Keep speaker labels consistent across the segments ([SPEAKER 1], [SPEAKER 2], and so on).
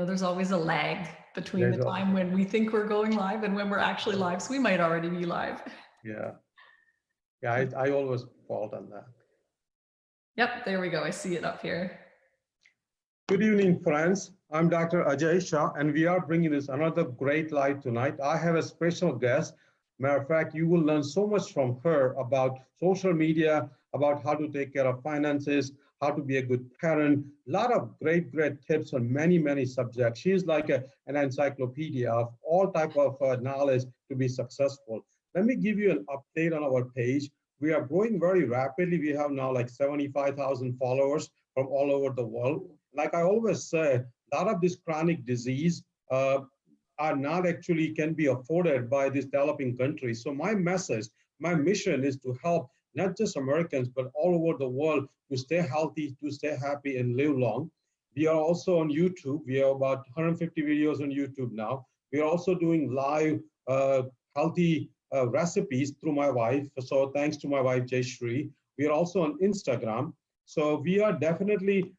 [SPEAKER 1] there's always a lag between
[SPEAKER 2] There's
[SPEAKER 1] the time when we think we're going live and when we're actually live. So we might already be live.
[SPEAKER 2] yeah. I always fault on that.
[SPEAKER 1] Yep, there we go. I see it up here.
[SPEAKER 2] Good evening, friends. I'm Dr. Aajay Shah, and we are bringing this another great live tonight. I have a special guest. Matter of fact, you will learn so much from her about social media, about how to take care of finances, how to be a good parent. A lot of great tips on many subjects. She's like an encyclopedia of all type of knowledge to be successful. Let me give you an update on our page. We are growing very rapidly. We have now like 75,000 followers from all over the world. Like I always say, a lot of this chronic disease are not actually can be afforded by these developing countries. So my message, my mission is to help not just Americans, but all over the world to stay healthy, to stay happy and live long. We are also on YouTube. We have about 150 videos on YouTube now. We are also doing live healthy recipes through my wife. So thanks to my wife, Jayshree. We are also on Instagram. So we are definitely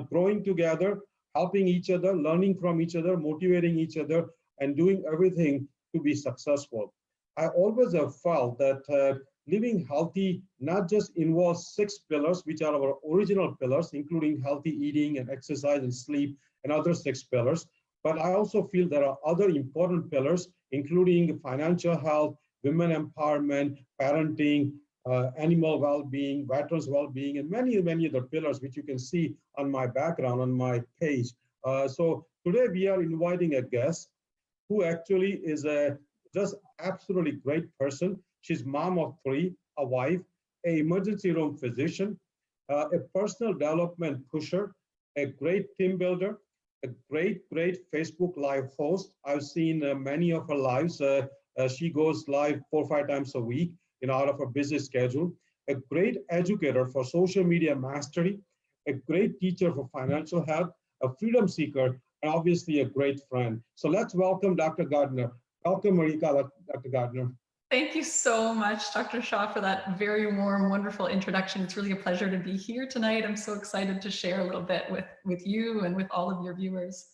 [SPEAKER 2] growing together, helping each other, learning from each other, motivating each other, and doing everything to be successful. I always have felt that living healthy not just involves 6 pillars, which are our original pillars, including healthy eating and exercise and sleep and other 6 pillars. But I also feel there are other important pillars, including financial health, women empowerment, parenting, animal well-being, veterans well-being, and many other pillars, which you can see on my background on my page. So today we are inviting a guest who actually is a just absolutely great person. She's mom of 3, a wife, an emergency room physician, a personal development pusher, a great team builder, a great Facebook live host. I've seen many of her lives. She goes live 4 or 5 times a week out of her busy schedule. A great educator for social media mastery, a great teacher for financial health, a freedom seeker, and obviously a great friend. So let's welcome Dr. Gardner. Welcome, Marieke, Dr. Gardner.
[SPEAKER 1] Thank you so much, Dr. Shah, for that very warm, wonderful introduction. It's really a pleasure to be here tonight. I'm so excited to share a little bit with you and with all of your viewers.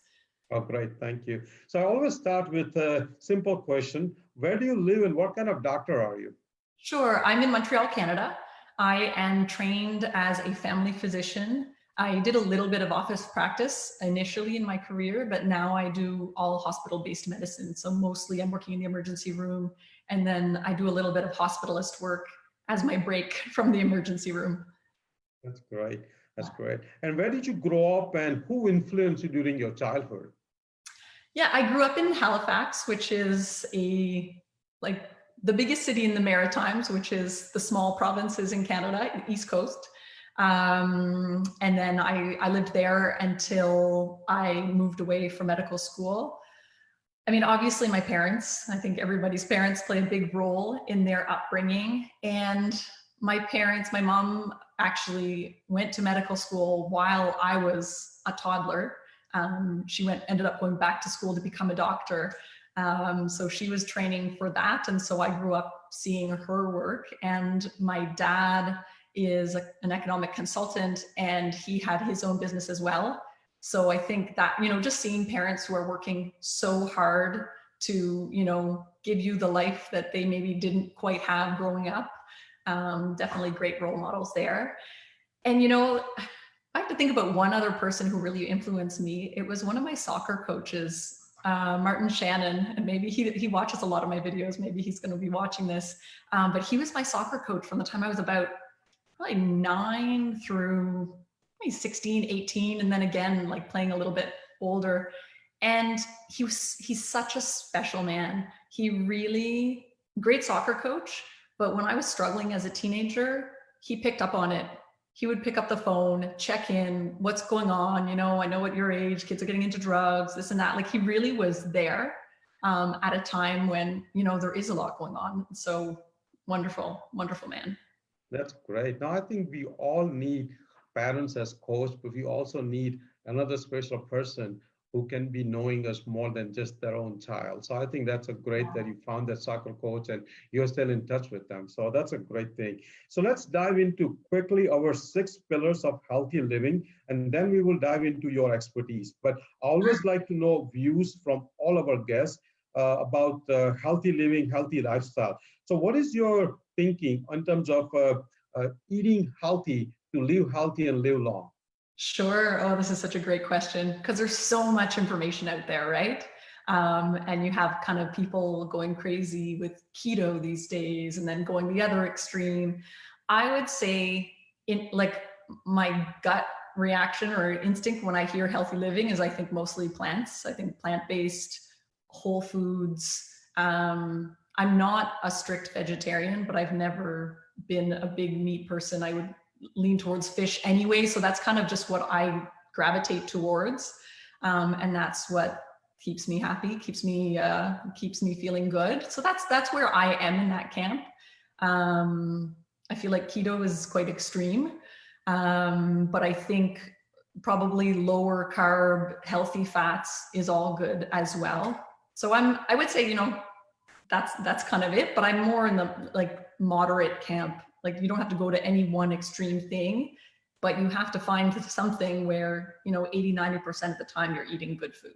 [SPEAKER 2] Oh, great. Thank you. So I always start with a simple question. Where do you live and what kind of doctor are you?
[SPEAKER 1] Sure. I'm in Montreal, Canada. I am trained as a family physician. I did a little bit of office practice initially in my career, but now I do all hospital-based medicine. So mostly I'm working in the emergency room, and then I do a little bit of hospitalist work as my break from the emergency room.
[SPEAKER 2] That's great. That's great. And where did you grow up and who influenced you during your childhood?
[SPEAKER 1] Yeah, I grew up in Halifax, which is the biggest city in the Maritimes, which is the small provinces in Canada, East Coast. And then I lived there until I moved away for medical school. I mean, obviously my parents, I think everybody's parents play a big role in their upbringing. And my mom actually went to medical school while I was a toddler. She ended up going back to school to become a doctor. So she was training for that. And so I grew up seeing her work. And my dad is an economic consultant, and he had his own business as well. So I think that, just seeing parents who are working so hard to, give you the life that they maybe didn't quite have growing up, definitely great role models there. And, I have to think about one other person who really influenced me. It was one of my soccer coaches, Martin Shannon, and maybe he watches a lot of my videos. Maybe he's going to be watching this. But he was my soccer coach from the time I was about probably 9 through maybe 16, 18, and then again, like playing a little bit older. And he's such a special man. He really, great soccer coach. But when I was struggling as a teenager, he picked up on it. He would pick up the phone, check in, what's going on? I know at your age, kids are getting into drugs, this and that. Like, he really was there at a time when, there is a lot going on. So wonderful, wonderful man.
[SPEAKER 2] That's great. Now, I think we all need parents as coach, but we also need another special person who can be knowing us more than just their own child. So I think that's a great that you found that soccer coach and you're still in touch with them. So that's a great thing. So let's dive into quickly our 6 pillars of healthy living, and then we will dive into your expertise. But I always like to know views from all of our guests about healthy living, healthy lifestyle. So what is your thinking in terms of eating healthy to live healthy and live long?
[SPEAKER 1] Sure. Oh, this is such a great question because there's so much information out there, right? And you have kind of people going crazy with keto these days and then going the other extreme. I would say in like my gut reaction or instinct when I hear healthy living is I think mostly plants. I think plant-based, whole foods. I'm not a strict vegetarian, but I've never been a big meat person. I would lean towards fish anyway. So that's kind of just what I gravitate towards. And that's what keeps me happy, keeps me feeling good. So that's where I am in that camp. I feel like keto is quite extreme. But I think probably lower carb, healthy fats is all good as well. So I would say, that's kind of it, but I'm more in the like moderate camp. Like you don't have to go to any one extreme thing, but you have to find something where, 80, 90% of the time you're eating good food.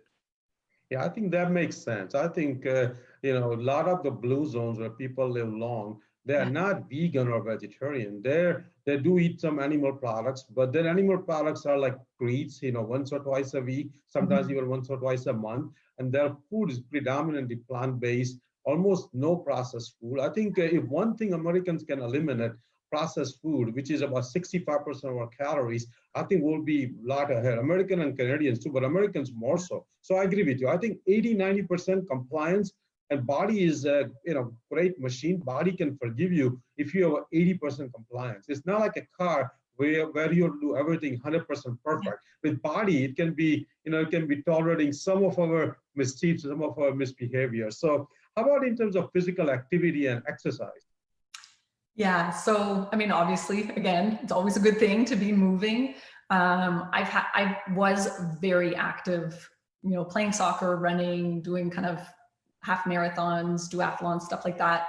[SPEAKER 2] Yeah, I think that makes sense. I think, a lot of the blue zones where people live long, they are
[SPEAKER 1] Yeah.
[SPEAKER 2] not vegan or vegetarian. They do eat some animal products, but their animal products are like treats, once or twice a week, sometimes
[SPEAKER 1] Mhm.
[SPEAKER 2] even once or twice a month. And their food is predominantly plant-based, almost no processed food. I think if one thing Americans can eliminate, processed food, which is about 65% of our calories, I think we'll be a lot ahead. American and Canadians too, but Americans more so. So I agree with you. I think 80, 90% compliance, and body is a great machine. Body can forgive you if you have 80% compliance. It's not like a car where you do everything 100%
[SPEAKER 1] Yeah.
[SPEAKER 2] perfect. With body, it can be tolerating some of our mischiefs, some of our misbehavior. So how about in terms of physical activity and exercise?
[SPEAKER 1] Yeah. So, I mean, obviously, again, it's always a good thing to be moving. I was very active, playing soccer, running, doing kind of half marathons, duathlons, stuff like that.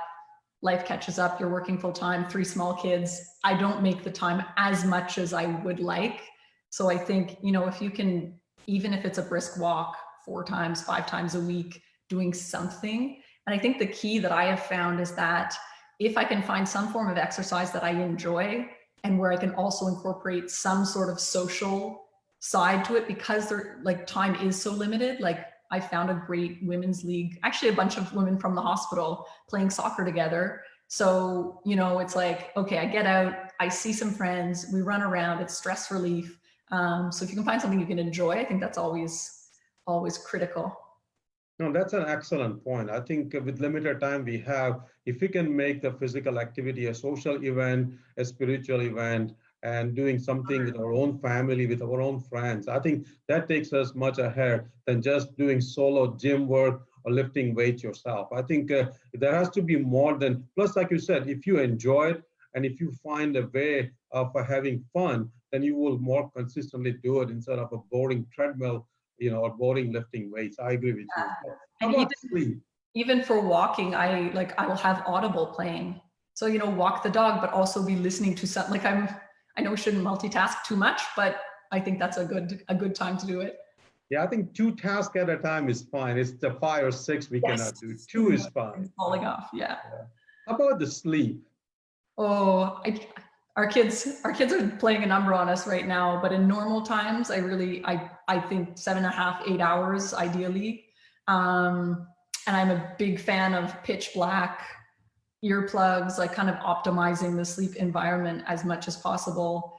[SPEAKER 1] Life catches up. You're working full time, 3 small kids. I don't make the time as much as I would like. So I think, if you can, even if it's a brisk walk 4 times, 5 times a week, doing something. And I think the key that I have found is that if I can find some form of exercise that I enjoy and where I can also incorporate some sort of social side to it, because like time is so limited. Like I found a great women's league, actually a bunch of women from the hospital playing soccer together. So, it's like, okay, I get out, I see some friends, we run around, it's stress relief. So if you can find something you can enjoy, I think that's always critical.
[SPEAKER 2] No, that's an excellent point. I think with limited time we have, if we can make the physical activity a social event, a spiritual event, and doing something with our own family, with our own friends, I think that takes us much ahead than just doing solo gym work or lifting weights yourself. I think there has to be more than, plus, like you said, if you enjoy it and if you find a way of having fun, then you will more consistently do it instead of a boring treadmill or boring lifting weights. I agree with you. How
[SPEAKER 1] And
[SPEAKER 2] about sleep?
[SPEAKER 1] even for walking, I will have Audible playing. So, walk the dog, but also be listening to something. Like I know we shouldn't multitask too much, but I think that's a good time to do it.
[SPEAKER 2] Yeah, I think 2 tasks at a time is fine. It's the 5 or 6 we
[SPEAKER 1] Yes.
[SPEAKER 2] cannot do. Two is fine.
[SPEAKER 1] Things falling off. Yeah.
[SPEAKER 2] Yeah. How about the sleep?
[SPEAKER 1] Oh, our kids are playing a number on us right now, but in normal times, I think 7.5, 8 hours ideally. Um, and I'm a big fan of pitch black earplugs, like kind of optimizing the sleep environment as much as possible.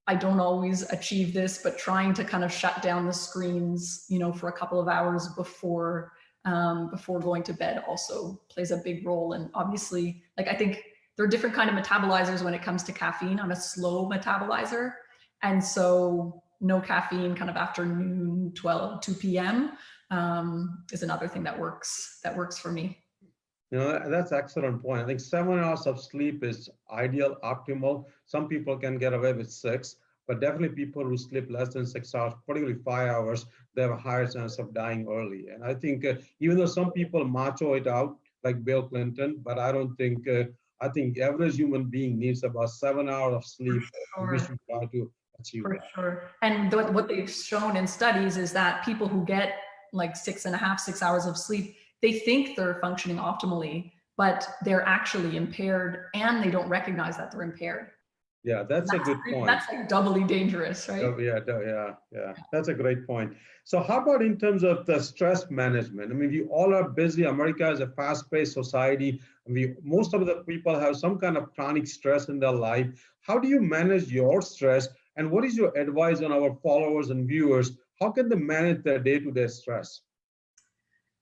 [SPEAKER 1] I don't always achieve this, but trying to kind of shut down the screens, for a couple of hours before going to bed also plays a big role. And obviously, like I think there are different kind of metabolizers when it comes to caffeine. I'm a slow metabolizer, and so no caffeine kind of after noon, 2 p.m. Is another thing that works for me.
[SPEAKER 2] That's excellent point. I think 7 hours of sleep is ideal, optimal. Some people can get away with 6. but definitely people who sleep less than 6 hours, particularly 5 hours, they have a higher chance of dying early. And I think even though some people macho it out, like Bill Clinton, but I don't think, I think average human being needs about 7 hours of sleep. We
[SPEAKER 1] Sure.
[SPEAKER 2] should try to achieve
[SPEAKER 1] For
[SPEAKER 2] that.
[SPEAKER 1] sure. And what they've shown in studies is that people who get like 6.5, 6 hours of sleep, they think they're functioning optimally, but they're actually impaired and they don't recognize that they're impaired.
[SPEAKER 2] Yeah, that's a good point.
[SPEAKER 1] That's like doubly dangerous, right?
[SPEAKER 2] Oh, yeah, yeah. That's a great point. So how about in terms of the stress management? I mean, we all are busy. America is a fast-paced society. Most of the people have some kind of chronic stress in their life. How do you manage your stress? And what is your advice on our followers and viewers? How can they manage their day-to-day stress?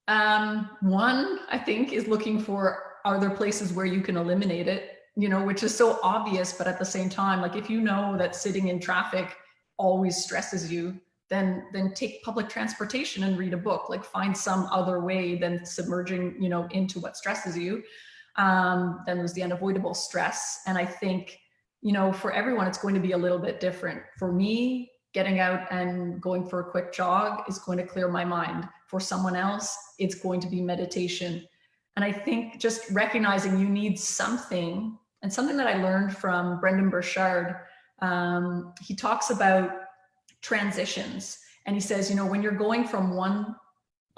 [SPEAKER 1] One, I think, is looking for, are there places where you can eliminate it? Which is so obvious, but at the same time, like if you know that sitting in traffic always stresses you, then take public transportation and read a book. Like find some other way than submerging, into what stresses you. Then there's the unavoidable stress. And I think, for everyone, it's going to be a little bit different. For me, getting out and going for a quick jog is going to clear my mind. For someone else, it's going to be meditation. And I think just recognizing you need something, and something that I learned from Brendan Burchard, he talks about transitions. And he says, when you're going from one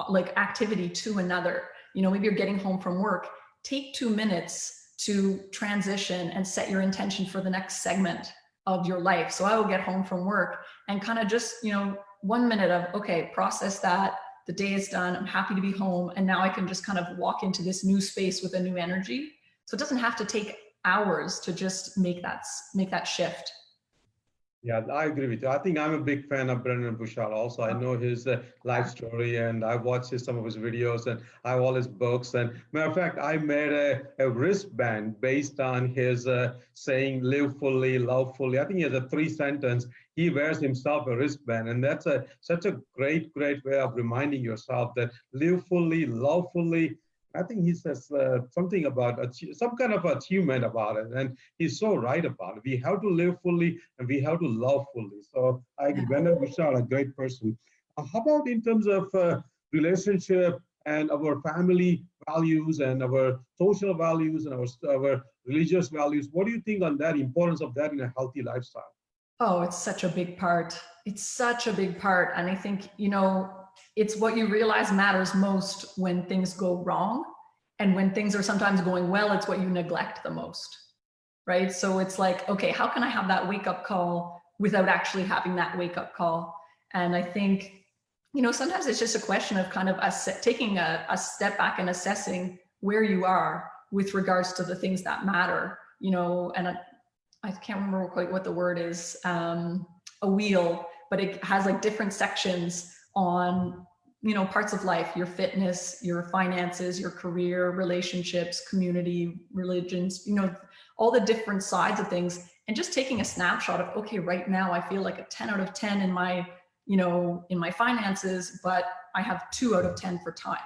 [SPEAKER 1] like activity to another, maybe you're getting home from work, take 2 minutes to transition and set your intention for the next segment of your life. So I will get home from work and kind of just, 1 minute of, okay, process that. The day is done. I'm happy to be home. And now I can just kind of walk into this new space with a new energy. So it doesn't have to take hours to just make that shift.
[SPEAKER 2] Yeah, I agree with you. I think I'm a big fan of Brendan Burchard also. I know his life story and I've watched some of his videos and I have all his books. And matter of fact, I made a wristband based on his saying, live fully, love fully. I think he has a 3-sentence. He wears himself a wristband. And that's such a great way of reminding yourself that live fully, love fully. I think he says something about some kind of achievement about it. And he's so right about it. We have to live fully and we have to love fully. So I agree. Brendan Burchard, a great person. How about in terms of relationship and our family values and our social values and our religious values? What do you think on that, importance of that in a healthy lifestyle?
[SPEAKER 1] Oh, it's such a big part. It's such a big part. And I think, it's what you realize matters most when things go wrong. And when things are sometimes going well, it's what you neglect the most, right? So it's like, okay, how can I have that wake up call without actually having that wake up call? And I think, sometimes it's just a question of kind of taking a step back and assessing where you are with regards to the things that matter, and I can't remember quite what the word is, a wheel, but it has like different sections on, parts of life, your fitness, your finances, your career, relationships, community, religions, all the different sides of things, and just taking a snapshot of, okay, right now I feel like a 10 out of 10 in my, in my finances, but I have 2 out of 10 for time,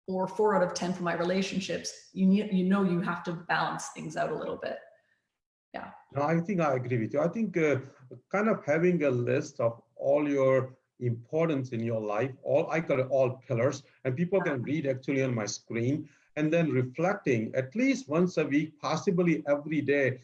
[SPEAKER 1] or 4 out of 10 for my relationships. You have to balance things out a little bit. Yeah.
[SPEAKER 2] No, I think I agree with you. I think kind of having a list of all your importance in your life, I call it all pillars, and people can read actually on my screen, and then reflecting at least once a week, possibly every day,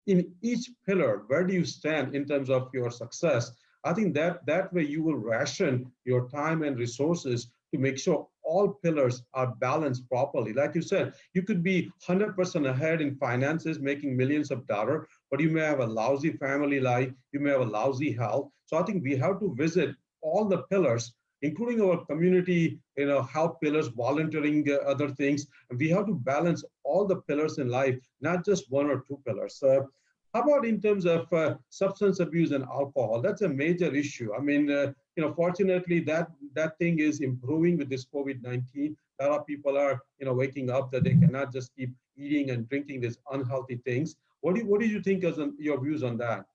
[SPEAKER 2] in each pillar, where do you stand in terms of your success? I think that way you will ration your time and resources to make sure all pillars are balanced properly. Like you said, you could be 100% ahead in finances, making millions of dollars, but you may have a lousy family life, you may have a lousy health. So I think we have to visit all the pillars, including our community, health pillars, volunteering, other things. And we have to balance all the pillars in life, not just 1 or 2 pillars. How about in terms of substance abuse and alcohol? That's a major issue. I mean, fortunately, that thing is improving with this COVID-19. A lot of people are, waking up that they cannot just keep eating and drinking these unhealthy things. What do you think as your views on that?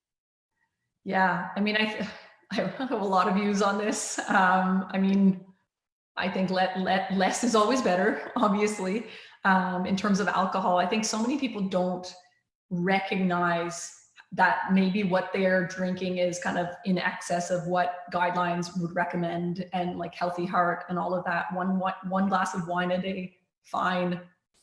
[SPEAKER 1] Yeah, I mean, I have a lot of views on this. I mean, I think less is always better, obviously. In terms of alcohol, I think so many people don't recognize that maybe what they're drinking is kind of in excess of what guidelines would recommend, and like healthy heart and all of that. One glass of wine a day, fine.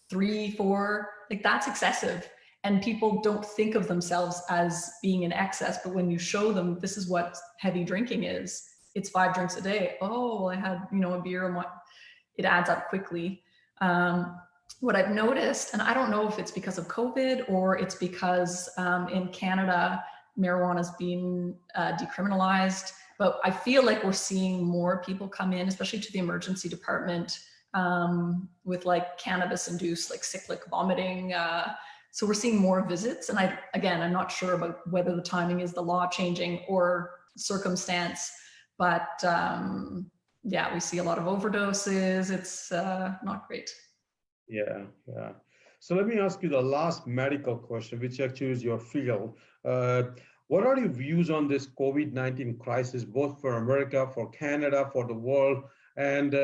[SPEAKER 1] 3, 4, like that's excessive. And people don't think of themselves as being in excess, but when you show them this is what heavy drinking is, it's 5 drinks a day. Oh, I had, a beer and what, it adds up quickly. What I've noticed, and I don't know if it's because of COVID or it's because in Canada, marijuana's been decriminalized, but I feel like we're seeing more people come in, especially to the emergency department, with like cannabis-induced like cyclic vomiting. So we're seeing more visits. And I'm not sure about whether the timing is the law changing or circumstance, but yeah, we see a lot of overdoses. It's not great.
[SPEAKER 2] Yeah. So let me ask you the last medical question, which actually is your field. What are your views on this COVID-19 crisis, both for America, for Canada, for the world, and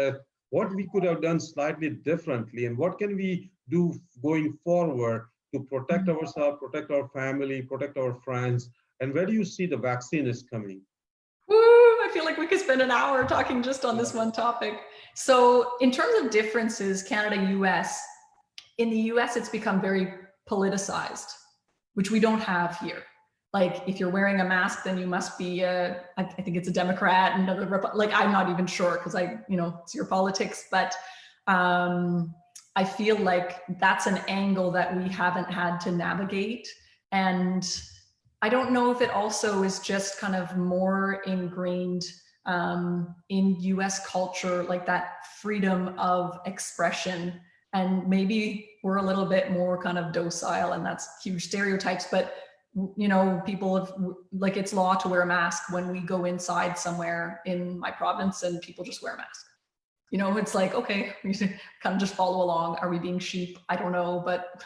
[SPEAKER 2] what we could have done slightly differently, and what can we do going forward to protect ourselves, protect our family, protect our friends, and where do you see the vaccine is coming?
[SPEAKER 1] Woo, I feel like we could spend an hour talking just on this one topic. So in terms of differences, Canada, US, in the US, it's become very politicized, which we don't have here. Like if you're wearing a mask, then you must be, I think it's a Democrat, and like, I'm not even sure because it's your politics, but I feel like that's an angle that we haven't had to navigate. And I don't know if it also is just kind of more ingrained in US culture, like that freedom of expression. And maybe we're a little bit more kind of docile, and that's huge stereotypes, but people have, like, it's law to wear a mask when we go inside somewhere in my province, and people just wear a mask. It's like, okay, you kind of just follow along. Are we being sheep? I don't know, but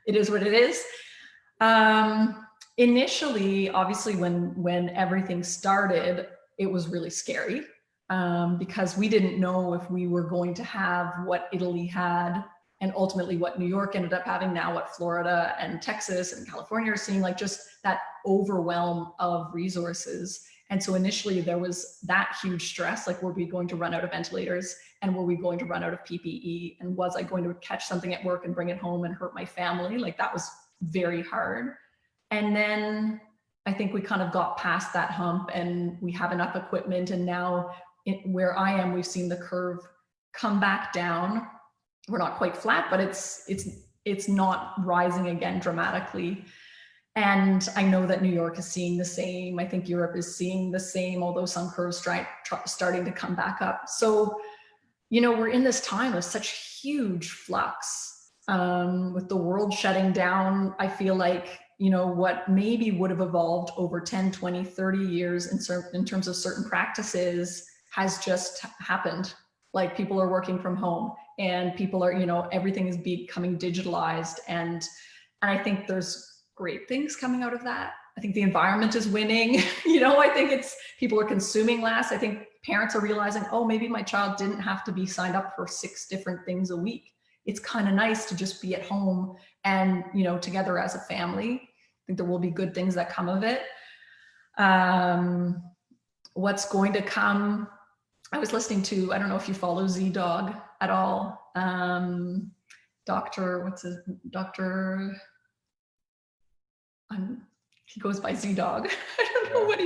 [SPEAKER 1] it is what it is. Initially, obviously, when everything started, it was really scary because we didn't know if we were going to have what Italy had, and ultimately what New York ended up having, now what Florida and Texas and California are seeing, like just that overwhelm of resources. And so initially there was that huge stress, like, were we going to run out of ventilators, and were we going to run out of PPE, and was I going to catch something at work and bring it home and hurt my family? Like, that was very hard. And then I think we kind of got past that hump, and we have enough equipment, and now where I am, we've seen the curve come back down. We're not quite flat, but it's not rising again dramatically. And I know that New York is seeing the same. I think Europe is seeing the same, although some curves starting to come back up. So, we're in this time of such huge flux with the world shutting down. I feel like, what maybe would have evolved over 10, 20, 30 years in terms of certain practices has just happened. Like, people are working from home, and people are, everything is becoming digitalized. And I think there's great things coming out of that. I think the environment is winning. I think people are consuming less. I think parents are realizing, oh, maybe my child didn't have to be signed up for 6 different things a week. It's kind of nice to just be at home and, together as a family. I think there will be good things that come of it. What's going to come? I was listening to, I don't know if you follow Z-Dog at all. He goes by Z-Dog. I don't know what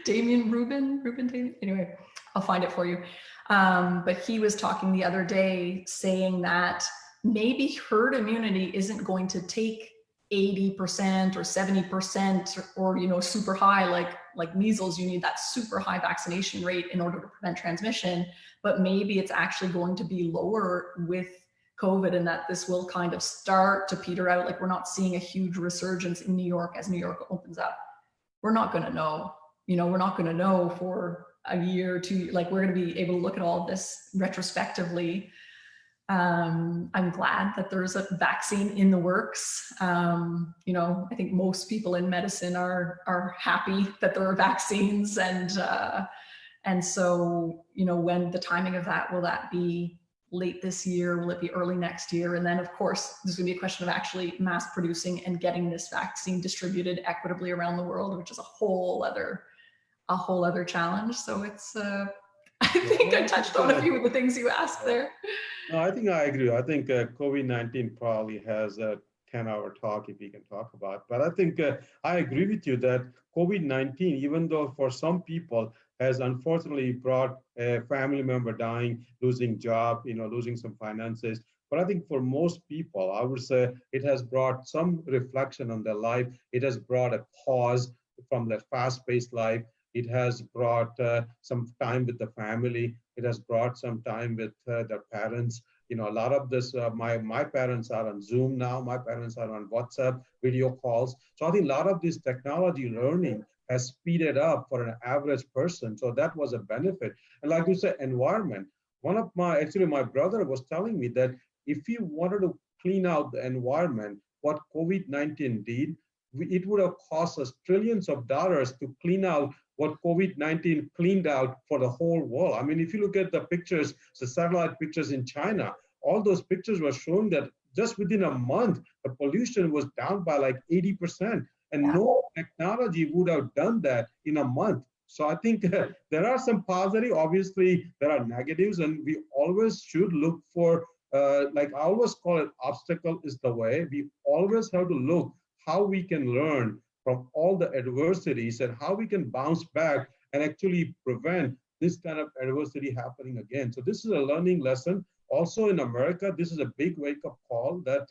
[SPEAKER 1] Damien Rubin. Anyway, I'll find it for you. But he was talking the other day saying that maybe herd immunity isn't going to take 80% or 70% or, super high, like measles. You need that super high vaccination rate in order to prevent transmission. But maybe it's actually going to be lower with COVID, and that this will kind of start to peter out. Like, we're not seeing a huge resurgence in New York as New York opens up. We're not going to know, we're not going to know for a year or 2. Like, we're going to be able to look at all of this retrospectively. I'm glad that there's a vaccine in the works. I think most people in medicine are happy that there are vaccines, and so, when the timing of that, will that be late this year? Will it be early next year? And then, of course, there's going to be a question of actually mass producing and getting this vaccine distributed equitably around the world, which is a whole other challenge. So it's, I think I touched on a few of the things you asked there.
[SPEAKER 2] No, I think I agree. I think COVID-19 probably has a 10-hour talk if we can talk about. But I think I agree with you that COVID-19, even though for some people has unfortunately brought a family member dying, losing job, losing some finances. But I think for most people, I would say it has brought some reflection on their life. It has brought a pause from that fast-paced life. It has brought some time with the family. It has brought some time with their parents. A lot of this, my parents are on Zoom now. My parents are on WhatsApp video calls. So I think a lot of this technology learning has speeded up for an average person. So that was a benefit. And like you said, environment. Actually, my brother was telling me that if you wanted to clean out the environment, what COVID-19 did, it would have cost us trillions of dollars to clean out what COVID-19 cleaned out for the whole world. I mean, if you look at the pictures, the satellite pictures in China, all those pictures were showing that just within a month, the pollution was down by like 80%. And no technology would have done that in a month. So I think there are some positive, obviously there are negatives, and we always should look for, like I always call it, obstacle is the way. We always have to look how we can learn from all the adversities and how we can bounce back and actually prevent this kind of adversity happening again. So this is a learning lesson. Also in America, this is a big wake-up call that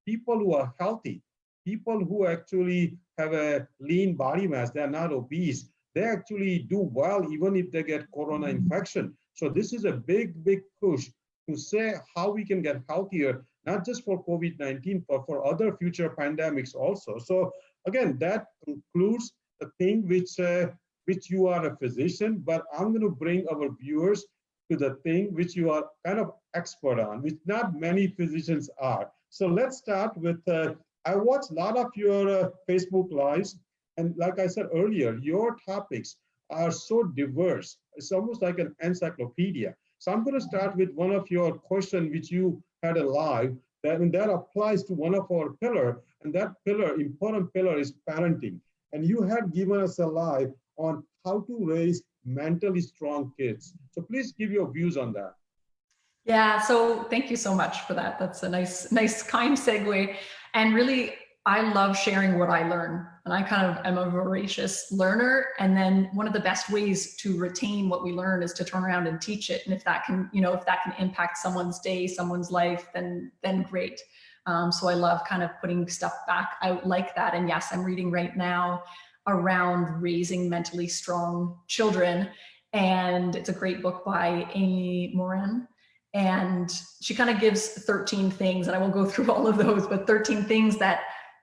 [SPEAKER 2] people who are healthy, people who actually have a lean body mass, they're not obese, they actually do well even if they get corona infection. So this is a big, big push to say how we can get healthier, not just for COVID-19, but for other future pandemics also. So again, that concludes the thing which you are a physician, but I'm going to bring our viewers to the thing which you are kind of expert on, which not many physicians are. So let's start with, I watched a lot of your Facebook lives, and like I said earlier, your topics are so diverse. It's almost like an encyclopedia. So I'm going to start with one of your questions which you had a live, that applies to one of our pillar, and that pillar, important pillar, is parenting. And you had given us a live on how to raise mentally strong kids. So please give your views on that.
[SPEAKER 1] Yeah, so thank you so much for that. That's a nice kind segue. And really, I love sharing what I learn. And I kind of am a voracious learner. And then one of the best ways to retain what we learn is to turn around and teach it. And if that can, if that can impact someone's day, someone's life, then great. So I love kind of putting stuff back out like that. And yes, I'm reading right now around raising mentally strong children. And it's a great book by Amy Morin. And she kind of gives 13 things, and I won't go through all of those, but 13 things that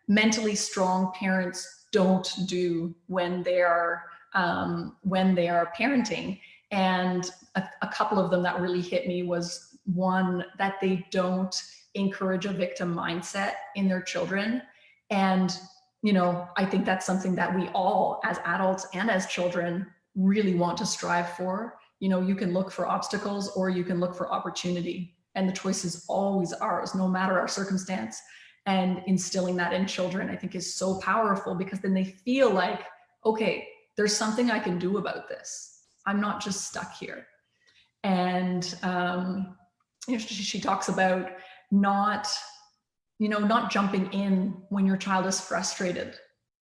[SPEAKER 1] mentally strong parents don't do when they are parenting. And a couple of them that really hit me was one, that they don't encourage a victim mindset in their children. And I think that's something that we all, as adults and as children, really want to strive for. You can look for obstacles or you can look for opportunity, and the choice is always ours, no matter our circumstance. And instilling that in children, I think, is so powerful, because then they feel like, okay, there's something I can do about this. I'm not just stuck here. And she talks about not jumping in when your child is frustrated.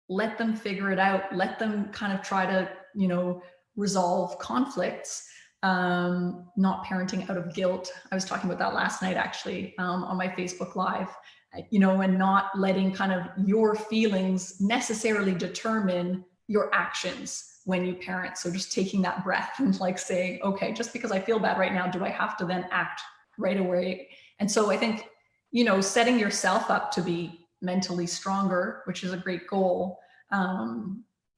[SPEAKER 1] Let them figure it out. Let them kind of try to, resolve conflicts, not parenting out of guilt. I was talking about that last night, actually, on my Facebook Live, and not letting kind of your feelings necessarily determine your actions when you parent. So just taking that breath and like saying, okay, just because I feel bad right now, do I have to then act right away? And so I think, setting yourself up to be mentally stronger, which is a great goal,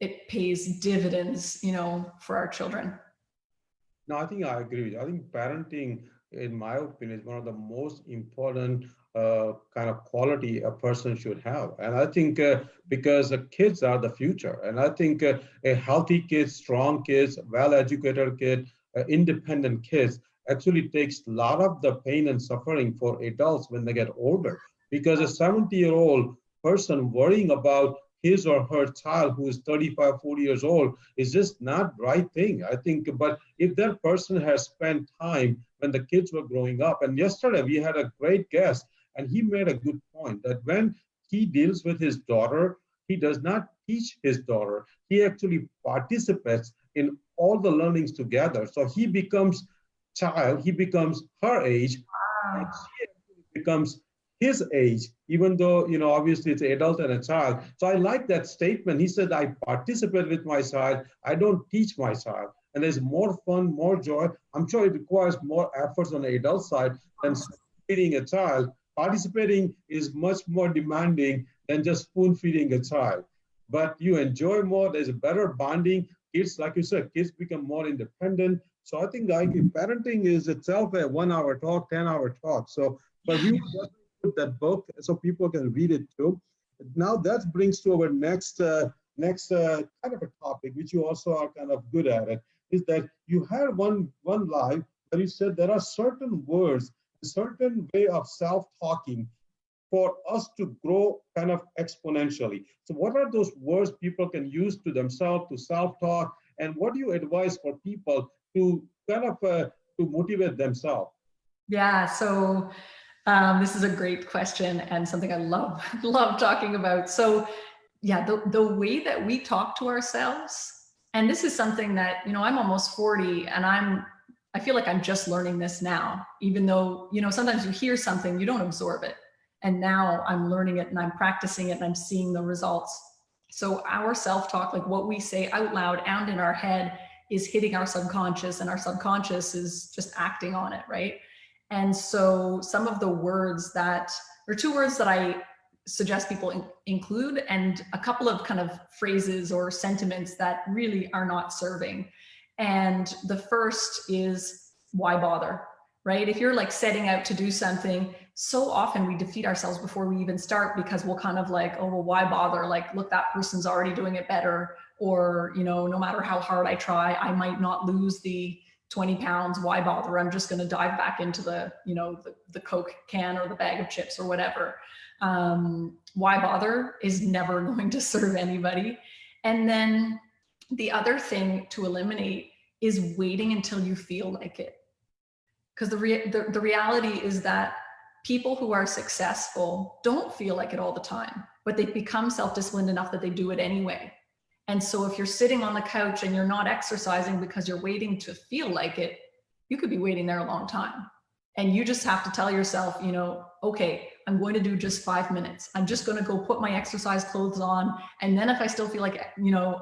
[SPEAKER 1] it pays dividends, for our children.
[SPEAKER 2] No, I think I agree with you. I think parenting, in my opinion, is one of the most important kind of quality a person should have. And I think because the kids are the future, and I think a healthy kid, strong kids, well-educated kid, independent kids actually takes a lot of the pain and suffering for adults when they get older. Because a 70-year-old person worrying about his or her child who is 35, 40 years old is just not the right thing, I think. But if that person has spent time when the kids were growing up, and yesterday we had a great guest, and he made a good point that when he deals with his daughter, he does not teach his daughter. He actually participates in all the learnings together. So he becomes child, he becomes her age, and
[SPEAKER 1] Wow.
[SPEAKER 2] she actually becomes his age, even though, obviously it's an adult and a child. So I like that statement. He said, I participate with my child, I don't teach my child. And there's more fun, more joy. I'm sure it requires more efforts on the adult side than feeding a child. Participating is much more demanding than just spoon feeding a child. But you enjoy more, there's a better bonding. Kids, like you said, kids become more independent. So I think parenting is itself a 1 hour talk, 10-hour talk. So, but we will definitely put that book so people can read it too. Now that brings to our next kind of a topic, which you also are kind of good at it, is that you had one live where you said there are certain words, a certain way of self-talking for us to grow kind of exponentially. So what are those words people can use to themselves to self-talk, and what do you advise for people to kind of to motivate themselves?
[SPEAKER 1] Yeah, so this is a great question and something I love love talking about. So yeah, the way that we talk to ourselves, and this is something that, I'm almost 40 and I feel like I'm just learning this now, even though, sometimes you hear something, you don't absorb it. And now I'm learning it and I'm practicing it and I'm seeing the results. So our self-talk, like what we say out loud and in our head, is hitting our subconscious, and our subconscious is just acting on it, right? And so some of the words that, or two words that I suggest people include, and a couple of kind of phrases or sentiments that really are not serving. And the first is, why bother? Right? If you're like setting out to do something, so often we defeat ourselves before we even start because we'll kind of like, oh, well, why bother? Like, look, that person's already doing it better. Or, no matter how hard I try, I might not lose the 20 pounds. Why bother? I'm just going to dive back into the, the Coke can or the bag of chips or whatever. Why bother is never going to serve anybody. And then the other thing to eliminate is waiting until you feel like it. Because the reality is that people who are successful don't feel like it all the time, but they become self-disciplined enough that they do it anyway. And so if you're sitting on the couch and you're not exercising because you're waiting to feel like it, you could be waiting there a long time. And you just have to tell yourself, okay, I'm going to do just 5 minutes. I'm just going to go put my exercise clothes on. And then if I still feel like,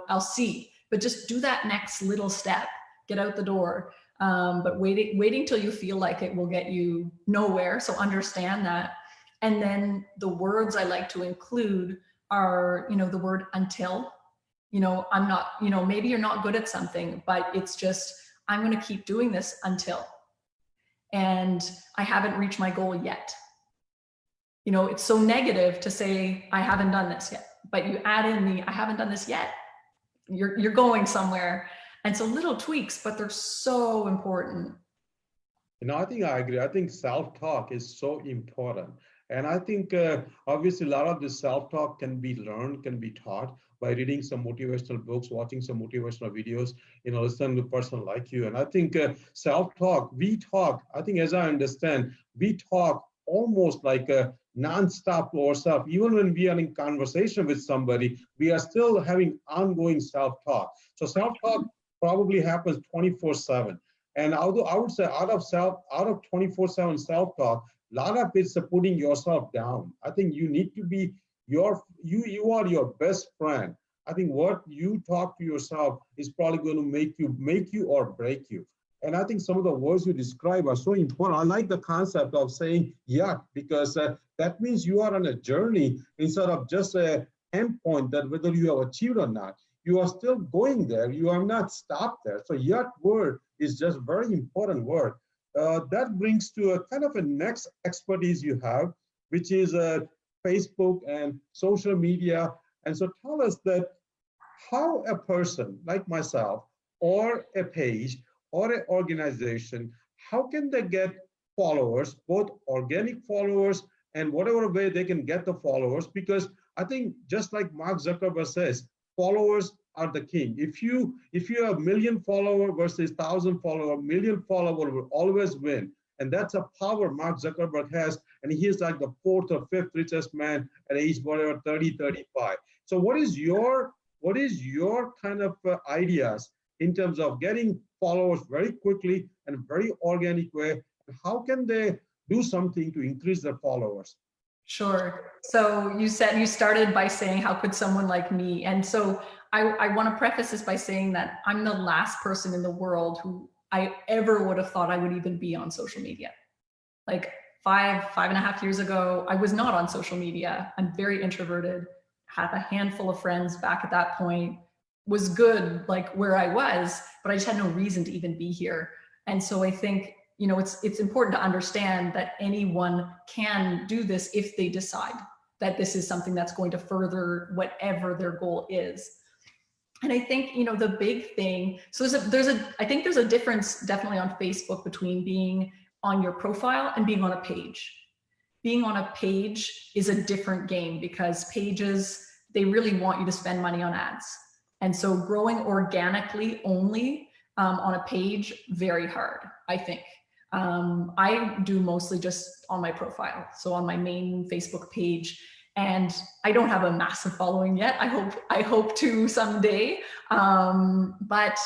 [SPEAKER 1] I'll see. But just do that next little step, get out the door. But waiting till you feel like it will get you nowhere. So understand that. And then the words I like to include are, the word until. I'm not, maybe you're not good at something, but it's just, I'm going to keep doing this until. And I haven't reached my goal yet. It's so negative to say, I haven't done this yet, but you add in the, I haven't done this yet. You're going somewhere. And so little tweaks, but they're so important.
[SPEAKER 2] I think I agree. I think self-talk is so important. And I think obviously a lot of this self-talk can be learned, can be taught by reading some motivational books, watching some motivational videos, listening to a person like you. And I think self-talk, we talk, I think as I understand, we talk almost like a non-stop to ourselves. Even when we are in conversation with somebody, we are still having ongoing self-talk. So self-talk probably happens 24/7. And although I would say out of 24/7 self-talk, a lot of it's putting yourself down. I think you need to be you are your best friend. I think what you talk to yourself is probably going to make you or break you. And I think some of the words you describe are so important. I like the concept of saying yeah, because that means you are on a journey instead of just a endpoint that whether you have achieved or not. You are still going there. You have not stopped there. So yet word is just very important word. That brings to a kind of a next expertise you have, which is Facebook and social media. And so tell us that how a person like myself or a page or an organization, how can they get followers, both organic followers and whatever way they can get the followers? Because I think just like Mark Zuckerberg says, followers are the king. If you have a million follower versus 1,000 follower, million follower will always win. And that's a power Mark Zuckerberg has. And he is like the fourth or fifth richest man at age whatever, 30, 35. So what is your kind of ideas in terms of getting followers very quickly and very organic way? How can they do something to increase their followers?
[SPEAKER 1] Sure. So you said, you started by saying, how could someone like me? And so I want to preface this by saying that I'm the last person in the world who I ever would have thought I would even be on social media. Like 5.5 years ago, I was not on social media. I'm very introverted, had a handful of friends back at that point, was good like where I was, but I just had no reason to even be here. And so I think, you know, it's important to understand that anyone can do this if they decide that this is something that's going to further whatever their goal is. And I think, you know, the big thing, so I think there's a difference definitely on Facebook between being on your profile and being on a page. Being on a page is a different game because pages, they really want you to spend money on ads. And so growing organically only on a page, very hard, I think. I do mostly just on my profile. So on my main Facebook page, and I don't have a massive following yet. I hope to someday. But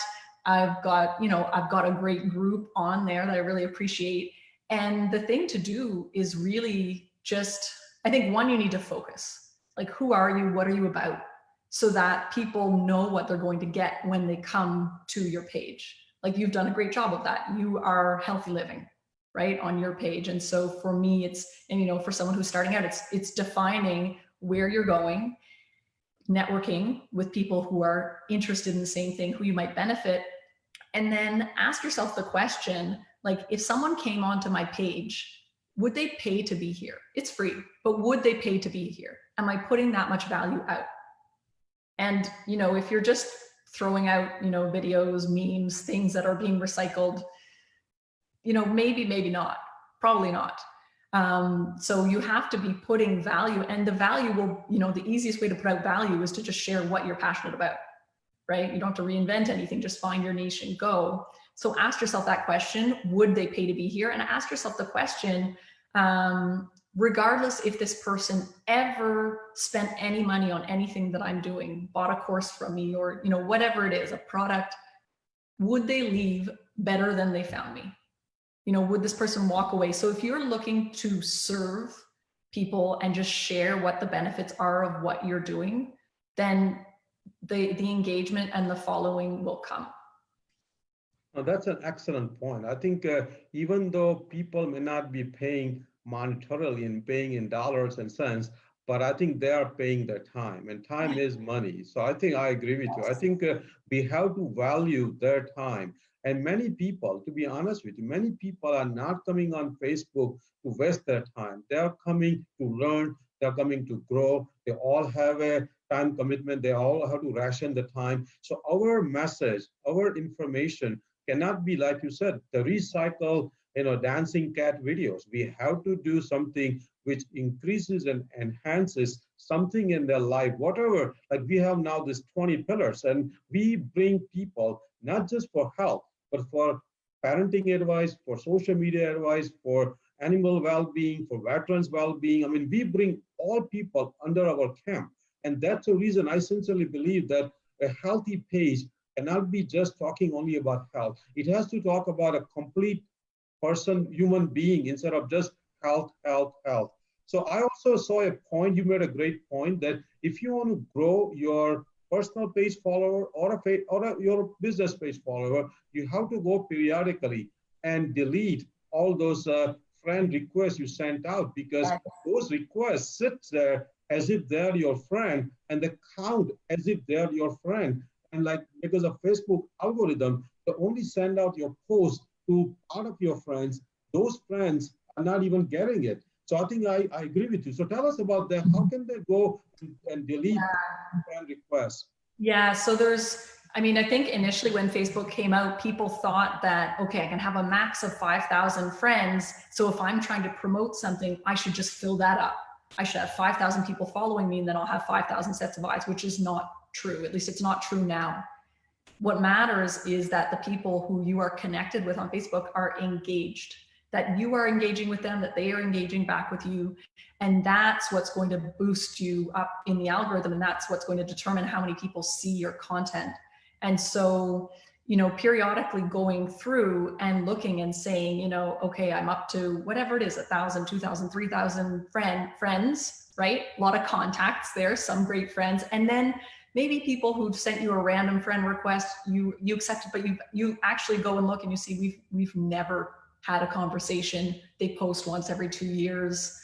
[SPEAKER 1] I've got a great group on there that I really appreciate. And the thing to do is really just, I think one, you need to focus. Like, who are you? What are you about? So that people know what they're going to get when they come to your page. Like, you've done a great job of that. You are healthy living, right, on your page. And so for me, and you know, for someone who's starting out, it's defining where you're going, networking with people who are interested in the same thing, who you might benefit. And then ask yourself the question, like, if someone came onto my page, would they pay to be here? It's free, but would they pay to be here? Am I putting that much value out? And, you know, if you're just throwing out, you know, videos, memes, things that are being recycled, you know, maybe not, probably not. So you have to be putting value, and the value will, you know, the easiest way to put out value is to just share what you're passionate about, right? You don't have to reinvent anything, just find your niche and go. So ask yourself that question, would they pay to be here? And ask yourself the question, regardless if this person ever spent any money on anything that I'm doing, bought a course from me, or, you know, whatever it is, a product, would they leave better than they found me? You know, would this person walk away? So if you're looking to serve people and just share what the benefits are of what you're doing, then the engagement and the following will come.
[SPEAKER 2] Now, that's an excellent point. I think even though people may not be paying monetarily and paying in dollars and cents, but I think they are paying their time, and time is money. So I think I agree with you. I think we have to value their time. And many people, to be honest with you, many people are not coming on Facebook to waste their time. They are coming to learn. They're coming to grow. They all have a time commitment. They all have to ration the time. So our message, our information cannot be, like you said, the recycle, you know, dancing cat videos. We have to do something which increases and enhances something in their life, whatever. Like, we have now this 20 pillars, and we bring people not just for health, but for parenting advice, for social media advice, for animal well-being, for veterans well-being. I mean, we bring all people under our camp. And that's the reason I sincerely believe that a healthy page cannot be just talking only about health. It has to talk about a complete person, human being, instead of just health, health, health. So I also saw a point, you made a great point, that if you want to grow your personal page follower or your business page follower, you have to go periodically and delete all those friend requests you sent out, because those requests sit there as if they're your friend, and they count as if they're your friend. And like, because of Facebook algorithm, they only send out your post to part of your friends. Those friends are not even getting it. So I think I agree with you. So tell us about that. How can they go and delete friend requests?
[SPEAKER 1] Yeah, so there's I mean, I think initially when Facebook came out, people thought that, okay, I can have a max of 5,000 friends. So if I'm trying to promote something, I should just fill that up. I should have 5,000 people following me and then I'll have 5,000 sets of eyes, which is not true. At least it's not true now. What matters is that the people who you are connected with on Facebook are engaged, that you are engaging with them, that they are engaging back with you. And that's what's going to boost you up in the algorithm. And that's what's going to determine how many people see your content. And so, you know, periodically going through and looking and saying, you know, okay, I'm up to whatever it is, 1,000, 2,000, 3,000 friends, right? A lot of contacts there, some great friends. And then maybe people who've sent you a random friend request, you accept it, but you actually go and look and you see we've never had a conversation. They post once every 2 years.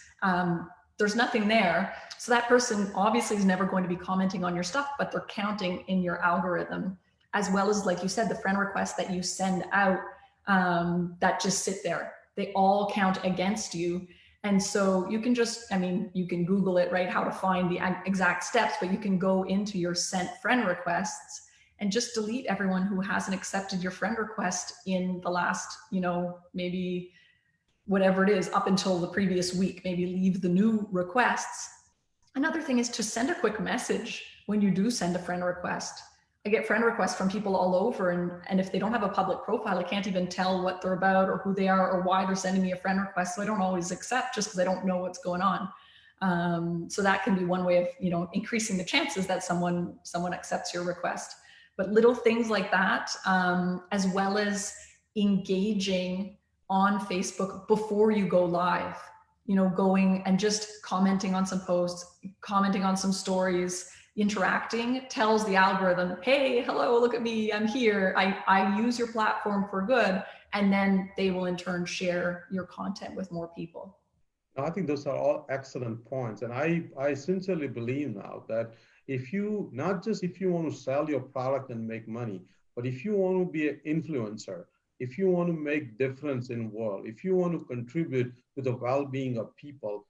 [SPEAKER 1] There's nothing there. So that person obviously is never going to be commenting on your stuff, but they're counting in your algorithm, as well as, like you said, the friend requests that you send out that just sit there. They all count against you. And so you can just, I mean, you can Google it, right? How to find the exact steps, but you can go into your sent friend requests and just delete everyone who hasn't accepted your friend request in the last, you know, maybe whatever it is up until the previous week, maybe leave the new requests. Another thing is to send a quick message when you do send a friend request. I get friend requests from people all over, and if they don't have a public profile, I can't even tell what they're about or who they are or why they're sending me a friend request. So I don't always accept just because I don't know what's going on. So that can be one way of, you know, increasing the chances that someone accepts your request. But little things like that, as well as engaging on Facebook before you go live, you know, going and just commenting on some posts, commenting on some stories, interacting, tells the algorithm, hey, hello, look at me, I'm here. I use your platform for good. And then they will in turn share your content with more people.
[SPEAKER 2] I think those are all excellent points. And I sincerely believe now that if you, not just if you want to sell your product and make money, but if you want to be an influencer, if you want to make difference in the world, if you want to contribute to the well-being of people,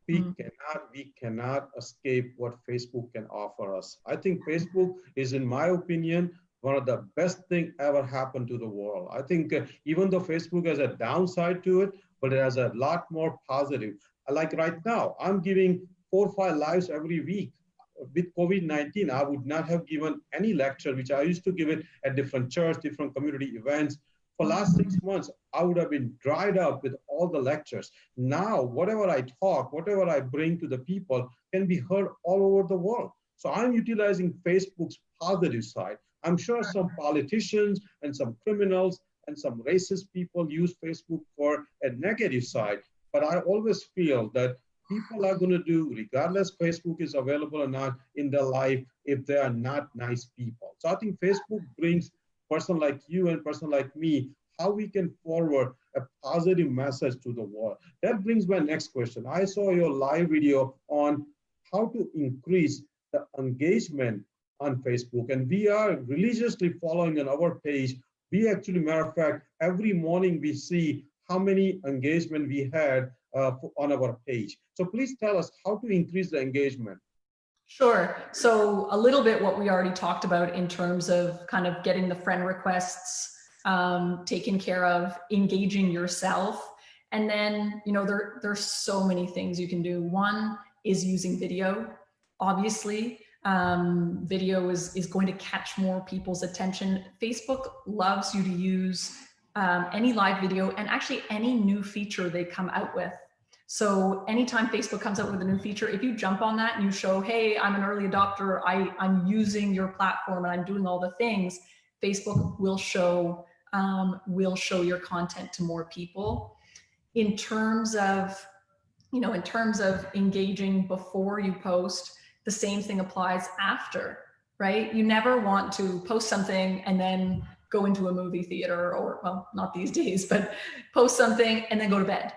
[SPEAKER 2] we cannot escape what Facebook can offer us. I think Facebook is, in my opinion, one of the best thing ever happened to the world. I think even though Facebook has a downside to it, but it has a lot more positive. Like right now, I'm giving 4 or 5 lives every week. With COVID-19, I would not have given any lecture, which I used to give it at different church, different community events. For last 6 months, I would have been dried up with all the lectures. Now, whatever I talk, whatever I bring to the people can be heard all over the world. So I'm utilizing Facebook's positive side. I'm sure some politicians and some criminals and some racist people use Facebook for a negative side. But I always feel that people are going to do, regardless Facebook is available or not in their life, if they are not nice people. So I think Facebook brings person like you and person like me, how we can forward a positive message to the world. That brings my next question. I saw your live video on how to increase the engagement on Facebook, and we are religiously following on our page. We actually, matter of fact, every morning we see how many engagement we had on our page. So please tell us how to increase the engagement.
[SPEAKER 1] Sure. So a little bit what we already talked about in terms of kind of getting the friend requests taken care of, engaging yourself. And then, you know, there's so many things you can do. One is using video. Obviously, video is going to catch more people's attention. Facebook loves you to use any live video and actually any new feature they come out with. So anytime Facebook comes out with a new feature, if you jump on that and you show, hey, I'm an early adopter, I'm using your platform and I'm doing all the things, Facebook will show your content to more people. In terms of, you know, in terms of engaging before you post, the same thing applies after, right? You never want to post something and then go into a movie theater, or, well, not these days, but post something and then go to bed.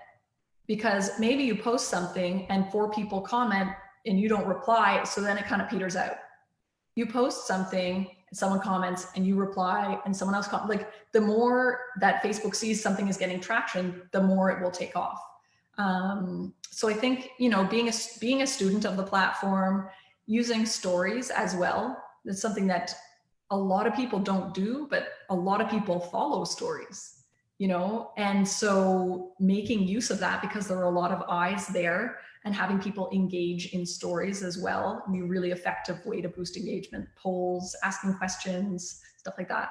[SPEAKER 1] Because maybe you post something and 4 people comment and you don't reply, so then it kind of peters out. You post something and someone comments and you reply and someone else comments. Like, the more that Facebook sees something is getting traction, the more it will take off. So I think, you know, being a student of the platform, using stories as well, it's something that a lot of people don't do, but a lot of people follow stories, you know? And so making use of that, because there are a lot of eyes there, and having people engage in stories as well, be a really effective way to boost engagement. Polls, asking questions, stuff like that.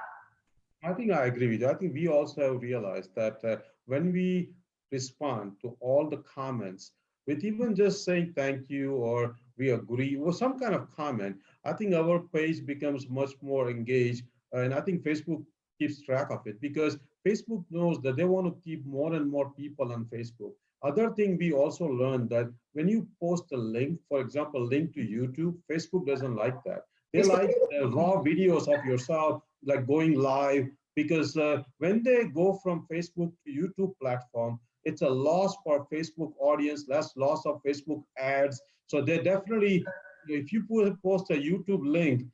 [SPEAKER 2] I think I agree with you. I think we also have realized that when we respond to all the comments, with even just saying thank you or we agree or some kind of comment, I think our page becomes much more engaged. And I think Facebook keeps track of it because Facebook knows that they want to keep more and more people on Facebook. Other thing we also learned that when you post a link, for example, link to YouTube, Facebook doesn't like that. They
[SPEAKER 1] Facebook.
[SPEAKER 2] like raw videos of yourself, like going live, because when they go from Facebook to YouTube platform, it's a loss for Facebook audience, less loss of Facebook ads. So they definitely, if you post a YouTube link,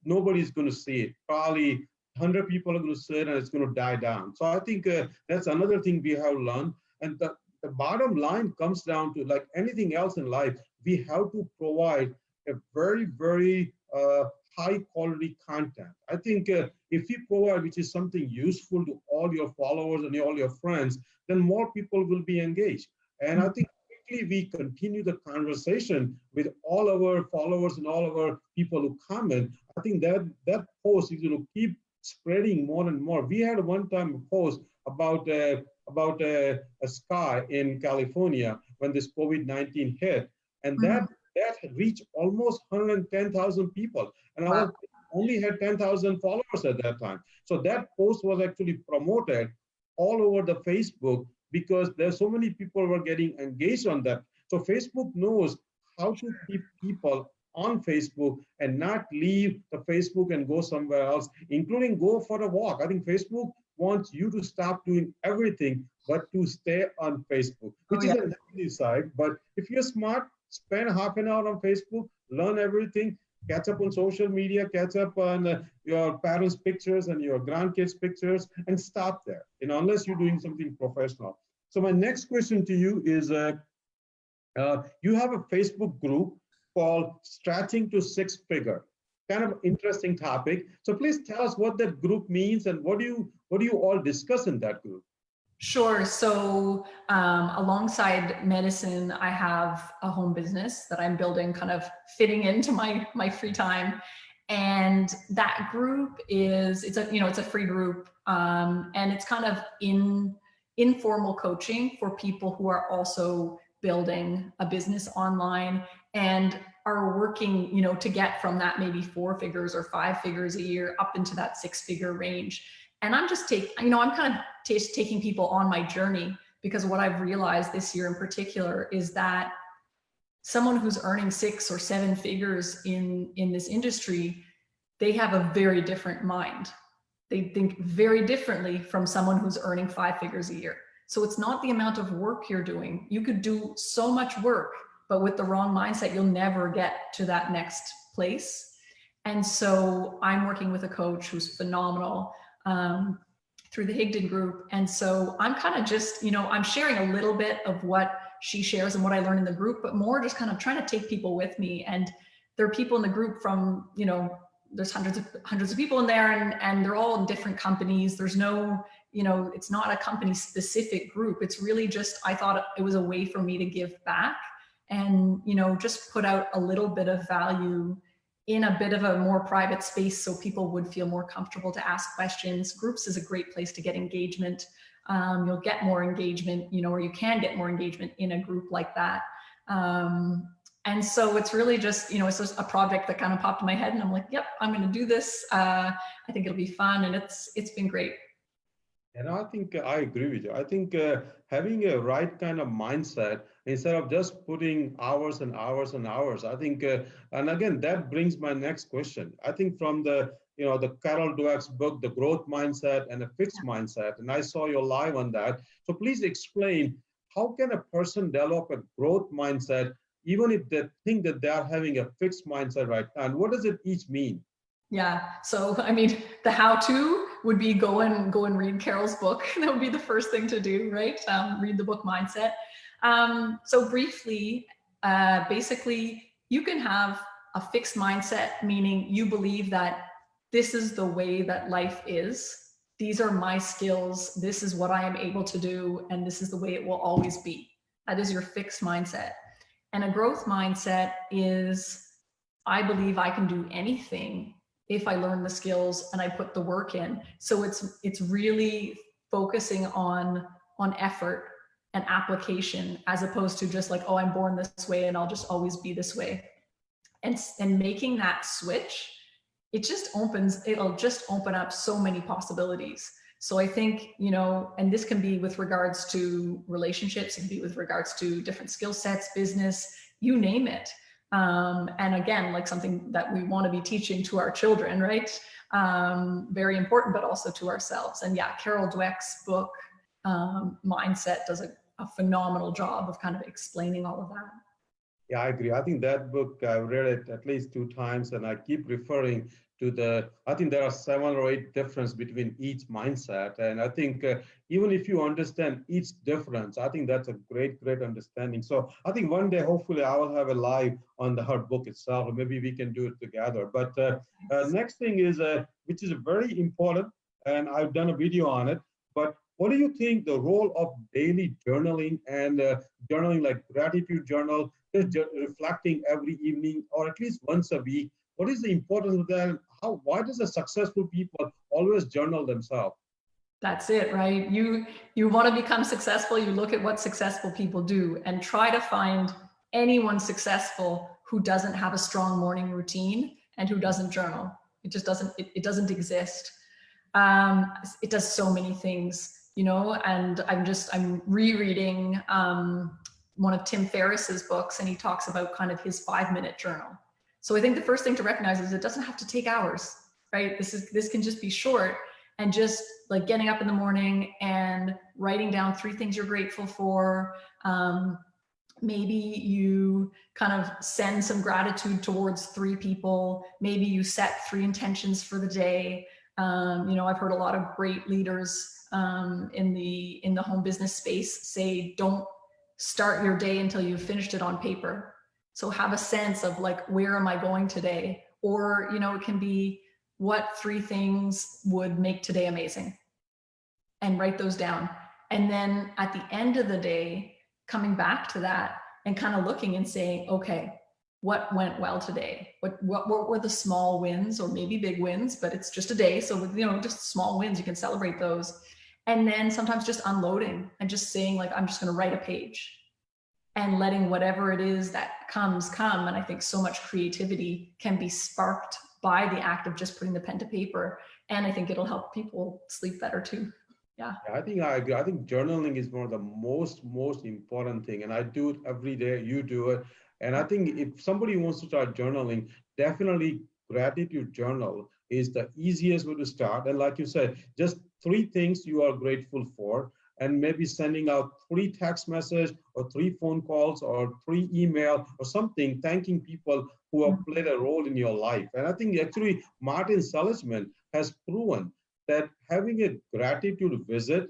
[SPEAKER 2] nobody's going to see it. Probably 100 people are going to see it and it's going to die down. So I think that's another thing we have learned. And the bottom line comes down to, like anything else in life, we have to provide a very, very high quality content. I think if you provide, which is something useful to all your followers and all your friends, then more people will be engaged. And I think quickly we continue the conversation with all our followers and all our people who comment. I think that post is going to keep spreading more and more. We had one time a post about a sky in California when this COVID-19 hit, and that reached almost 110,000 people, and our only had 10,000 followers at that time. So that post was actually promoted all over the Facebook because there's so many people were getting engaged on that. So Facebook knows how to keep people on Facebook and not leave the Facebook and go somewhere else, including go for a walk. I think Facebook wants you to stop doing everything but to stay on Facebook, which is a negative side. But if you're smart, spend half an hour on Facebook, learn everything, catch up on social media, catch up on your parents' pictures and your grandkids' pictures, and stop there, unless you're doing something professional. So my next question to you is, you have a Facebook group called Stretching to Six Figure. Kind of interesting topic. So please tell us what that group means and what do you all discuss in that group?
[SPEAKER 1] Sure. So alongside medicine, I have a home business that I'm building, kind of fitting into my free time. And that group it's a free group, and it's kind of informal coaching for people who are also building a business online and are working, to get from that maybe 4 figures or 5 figures a year up into that 6-figure range. And I'm just I'm kind of taking people on my journey, because what I've realized this year in particular is that someone who's earning 6 or 7 figures in this industry, they have a very different mind. They think very differently from someone who's earning 5 figures a year. So it's not the amount of work you're doing. You could do so much work, but with the wrong mindset, you'll never get to that next place. And so I'm working with a coach who's phenomenal, through the Higdon group. And so I'm kind of just, I'm sharing a little bit of what she shares and what I learned in the group, but more just kind of trying to take people with me. And there are people in the group from, there's hundreds of people in there, and they're all in different companies. There's no, it's not a company specific group. It's really just, I thought it was a way for me to give back and, just put out a little bit of value in a bit of a more private space so people would feel more comfortable to ask questions. Groups is a great place to get engagement. You'll get more engagement, or you can get more engagement in a group like that. And so it's really just, it's just a project that kind of popped in my head and I'm like, yep, I'm going to do this. I think it'll be fun, and it's been great.
[SPEAKER 2] And I think I agree with you. I think having a right kind of mindset instead of just putting hours and hours and hours. I think, and again, that brings my next question. I think from the Carol Dweck's book, The Growth Mindset and a Fixed Mindset, and I saw you live on that. So please explain, how can a person develop a growth mindset even if they think that they are having a fixed mindset right now? And what does it each mean?
[SPEAKER 1] Yeah. So, I mean, the how-to would be go and read Carol's book. That would be the first thing to do, right? Read the book Mindset. So briefly, basically, you can have a fixed mindset, meaning you believe that this is the way that life is. These are my skills. This is what I am able to do. And this is the way it will always be. That is your fixed mindset. And a growth mindset is, I believe I can do anything if I learn the skills and I put the work in. So it's really focusing on effort and application, as opposed to just like, oh, I'm born this way and I'll just always be this way. And making that switch, it'll just open up so many possibilities. So I think, and this can be with regards to relationships, it can be with regards to different skill sets, business, you name it. And again, like something that we want to be teaching to our children, right? Very important, but also to ourselves. And yeah, Carol Dweck's book, Mindset, does a phenomenal job of kind of explaining all of that.
[SPEAKER 2] Yeah, I agree. I think that book, I've read it at least 2 times, and I keep referring to I think there are 7 or 8 difference between each mindset. And I think even if you understand each difference, I think that's a great understanding. So I think one day, hopefully I will have a live on her book itself, or maybe we can do it together. But next thing is, which is very important, and I've done a video on it, but what do you think the role of daily journaling and journaling, like gratitude journal, just reflecting every evening or at least once a week? What is the importance of that? Why does the successful people always journal themselves?
[SPEAKER 1] That's it, right? You want to become successful, you look at what successful people do and try to find anyone successful who doesn't have a strong morning routine and who doesn't journal. It just doesn't exist. It does so many things, and I'm rereading one of Tim Ferriss's books, and he talks about kind of his 5-minute journal. So I think the first thing to recognize is it doesn't have to take hours, right? This can just be short, and just like getting up in the morning and writing down 3 things you're grateful for. Maybe you kind of send some gratitude towards 3 people. Maybe you set 3 intentions for the day. I've heard a lot of great leaders in the home business space say, don't start your day until you've finished it on paper. So have a sense of like, where am I going today? Or, it can be, what 3 things would make today amazing? And write those down. And then at the end of the day, coming back to that and kind of looking and saying, okay, what went well today? What were the small wins, or maybe big wins, but it's just a day. So, just small wins, you can celebrate those. And then sometimes just unloading and just saying like, I'm just going to write a page and letting whatever it is that come. And I think so much creativity can be sparked by the act of just putting the pen to paper. And I think it'll help people sleep better too. Yeah.
[SPEAKER 2] I think I agree. I think journaling is one of the most important thing. And I do it every day. You do it. And I think if somebody wants to start journaling, definitely gratitude journal is the easiest way to start. And like you said, just 3 things you are grateful for, and maybe sending out 3 text messages or 3 phone calls or 3 email or something, thanking people who have played a role in your life. And I think actually Martin Seligman has proven that having a gratitude visit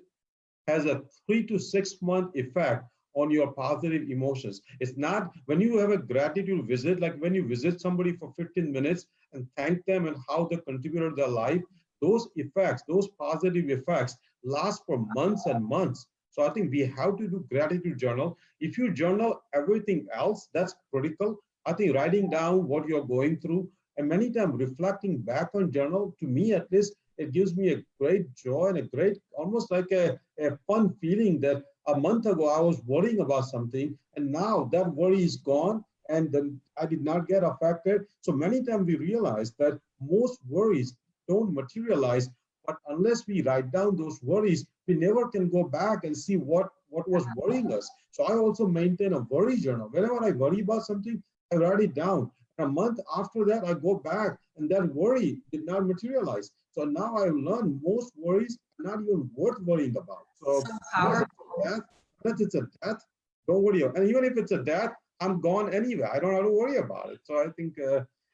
[SPEAKER 2] has a 3 to 6 month effect on your positive emotions. It's not when you have a gratitude visit, like when you visit somebody for 15 minutes and thank them and how they contributed to their life, those effects, those positive effects last for months and months. So I think we have to do gratitude journal. If you journal everything else, that's critical. I think writing down what you're going through and many times reflecting back on journal, to me at least, it gives me a great joy and a great, almost like a fun feeling that a month ago I was worrying about something and now that worry is gone and then I did not get affected. So many times we realize that most worries don't materialize, but unless we write down those worries, we never can go back and see what was worrying us. So I also maintain a worry journal. Whenever I worry about something, I write it down. And a month after that, I go back and that worry did not materialize. So now I've learned most worries are not even worth worrying about. So unless it's a death, don't worry. And even if it's a death, I'm gone anyway. I don't have to worry about it. So I think,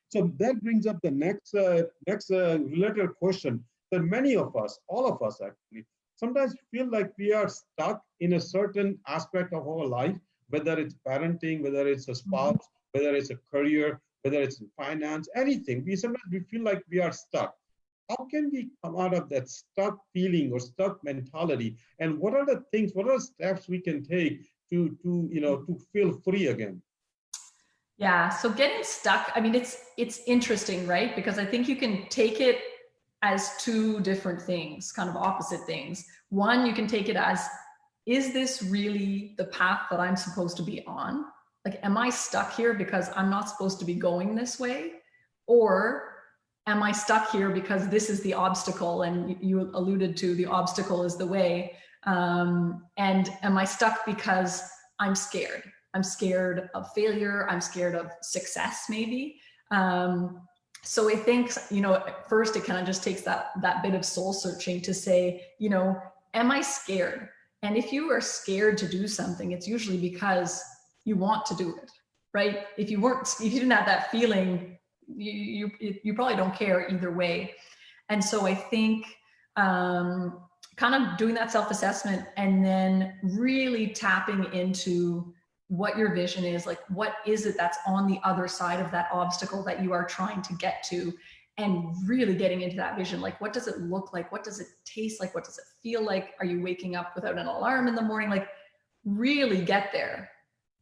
[SPEAKER 2] so that brings up the next related question that many of us, all of us actually, sometimes feel like we are stuck in a certain aspect of our life, whether it's parenting, whether it's a spouse, whether it's a career, whether it's in finance, anything. We sometimes feel like we are stuck. How can we come out of that stuck feeling or stuck mentality? And what are the things, what are the steps we can take to feel free again?
[SPEAKER 1] Yeah, so getting stuck, I mean, it's interesting, right? Because I think you can take it as two different things, kind of opposite things. One, you can take it as, is this really the path that I'm supposed to be on? Like, am I stuck here because I'm not supposed to be going this way? Or am I stuck here because this is the obstacle? And you alluded to the obstacle is the way. And am I stuck because I'm scared? I'm scared of failure. I'm scared of success, maybe. So I think, first it kind of just takes that bit of soul searching to say, am I scared? And if you are scared to do something, it's usually because you want to do it, right? If you didn't have that feeling, you probably don't care either way. And so I think kind of doing that self-assessment and then really tapping into what your vision is, like what is it that's on the other side of that obstacle that you are trying to get to, and really getting into that vision. Like, what does it look like? What does it taste like? What does it feel like? Are you waking up without an alarm in the morning? Like, really get there.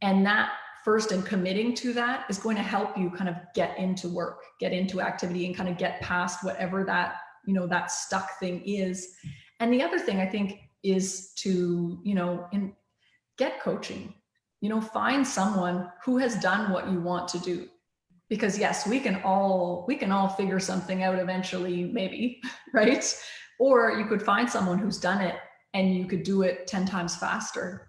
[SPEAKER 1] And that first, and committing to that, is going to help you kind of get into work, get into activity, and kind of get past whatever that, that stuck thing is. And the other thing I think is to, get coaching. Find someone who has done what you want to do. Because yes, we can all figure something out eventually, maybe, right? Or you could find someone who's done it and you could do it 10 times faster.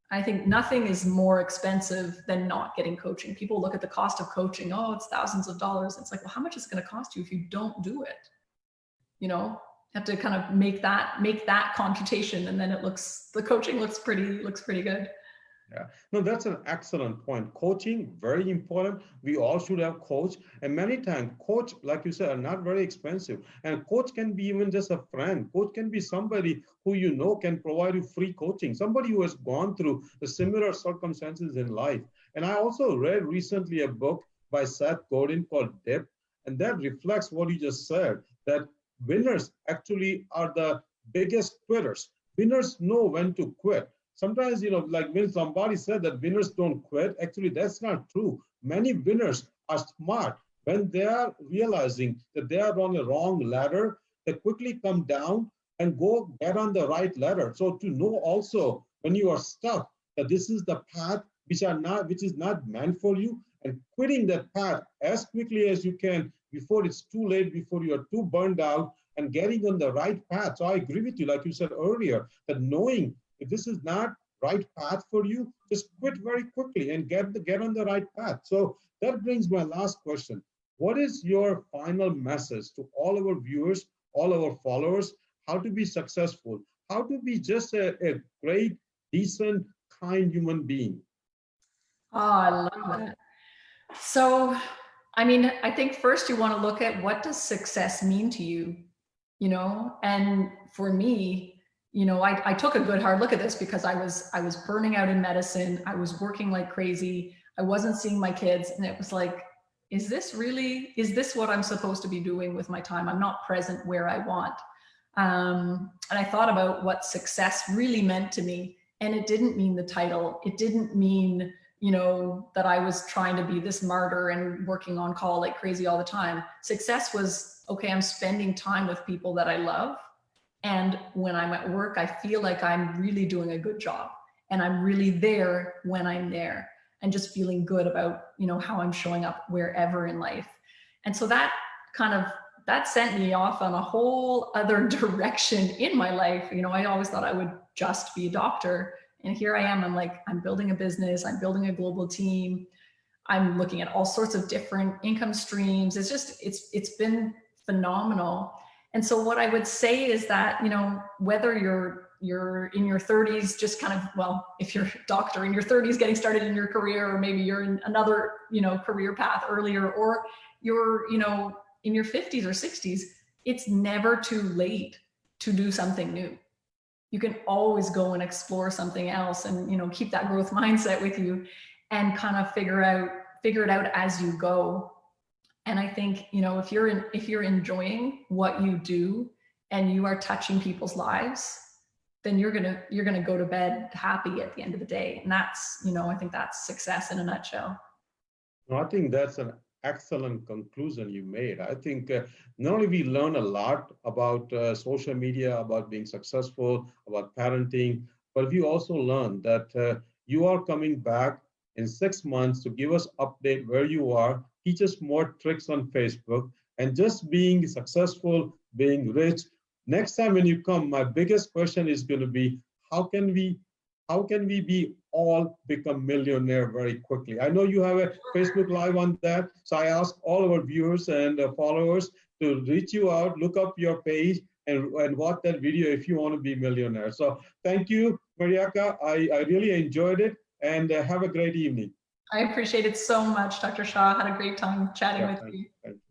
[SPEAKER 1] I think nothing is more expensive than not getting coaching. People look at the cost of coaching. Oh, it's thousands of dollars. It's like, well, how much is it going to cost you if you don't do it? You have to kind of make that computation, and then the coaching looks pretty good.
[SPEAKER 2] Yeah, no, that's an excellent point. Coaching, very important. We all should have coach. And many times, coach, like you said, are not very expensive. And coach can be even just a friend. Coach can be somebody who can provide you free coaching, somebody who has gone through the similar circumstances in life. And I also read recently a book by Seth Godin called Dip, and that reflects what you just said, that winners actually are the biggest quitters. Winners know when to quit. Sometimes, like when somebody said that winners don't quit, actually, that's not true. Many winners are smart. When they are realizing that they are on the wrong ladder, they quickly come down and go get on the right ladder. So to know also when you are stuck that this is the path which is not meant for you, and quitting that path as quickly as you can before it's too late, before you are too burned out, and getting on the right path. So I agree with you, like you said earlier, that knowing if this is not right path for you, just quit very quickly and get on the right path. So that brings my last question. What is your final message to all our viewers, all our followers, how to be successful, how to be just a great, decent, kind human being?
[SPEAKER 1] Oh, I love that. So, I mean, I think first you want to look at, what does success mean to you? And for me, I took a good hard look at this, because I was burning out in medicine. I was working like crazy. I wasn't seeing my kids. And it was like, is this what I'm supposed to be doing with my time? I'm not present where I want. And I thought about what success really meant to me. And it didn't mean the title. It didn't mean, that I was trying to be this martyr and working on call like crazy all the time. Success was, okay, I'm spending time with people that I love. And when I'm at work, I feel like I'm really doing a good job, and I'm really there when I'm there, and just feeling good about, how I'm showing up wherever in life. And so that sent me off on a whole other direction in my life. I always thought I would just be a doctor. And here I am, I'm building a business, I'm building a global team. I'm looking at all sorts of different income streams. It's been phenomenal. And so what I would say is that, whether you're in your 30s, just kind of, well, if you're a doctor in your 30s getting started in your career, or maybe you're in another, career path earlier, or you're, in your 50s or 60s, it's never too late to do something new. You can always go and explore something else, and, keep that growth mindset with you, and kind of figure it out as you go. And I think, you know, if you're enjoying what you do and you are touching people's lives, then you're gonna go to bed happy at the end of the day. And that's, you know, I think that's success in a nutshell.
[SPEAKER 2] No, I think that's an excellent conclusion you made. I think not only we learn a lot about social media, about being successful, about parenting, but we also learn that you are coming back in 6 months to give us update where you are, teach us more tricks on Facebook, and just being successful, being rich. Next time when you come, my biggest question is going to be, how can we how can we be all become millionaire very quickly? I know you have a Facebook Live on that. So I ask all our viewers and followers to reach you out, look up your page and watch that video if you want to be millionaire. So thank you, Marieke. I really enjoyed it and have a great evening.
[SPEAKER 1] I appreciate it so much, Dr. Shah. Had a great time chatting with you.
[SPEAKER 2] Thank you.